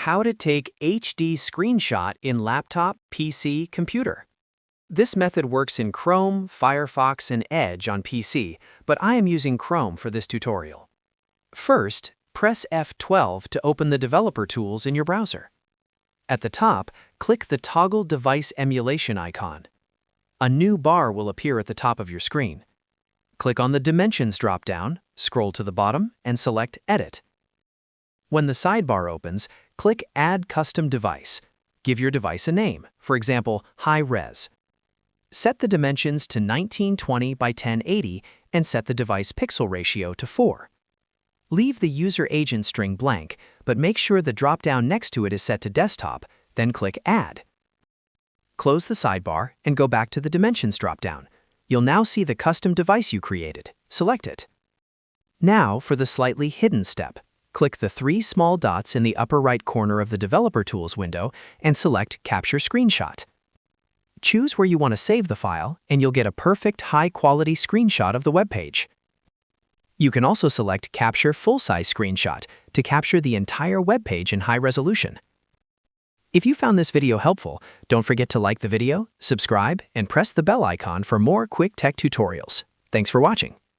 how to take HD screenshot in laptop, PC, computer. This method works in Chrome, Firefox, and Edge on PC, but I am using Chrome for this tutorial. First, press F12 to open the developer tools in your browser. At the top, click the Toggle Device Emulation icon. A new bar will appear at the top of your screen. Click on the Dimensions drop-down, scroll to the bottom, and select Edit. When the sidebar opens, click Add Custom Device. Give your device a name, for example, High Res. Set the dimensions to 1920 by 1080 and set the device pixel ratio to 4. Leave the user agent string blank, but make sure the drop-down next to it is set to desktop, then click Add. Close the sidebar and go back to the Dimensions drop-down. You'll now see the custom device you created. Select it. Now for the slightly hidden step. Click the 3 small dots in the upper right corner of the Developer Tools window and select Capture Screenshot. Choose where you want to save the file, and you'll get a perfect high-quality screenshot of the web page. You can also select Capture Full-Size Screenshot to capture the entire web page in high resolution. If you found this video helpful, don't forget to like the video, subscribe, and press the bell icon for more quick tech tutorials. Thanks for watching.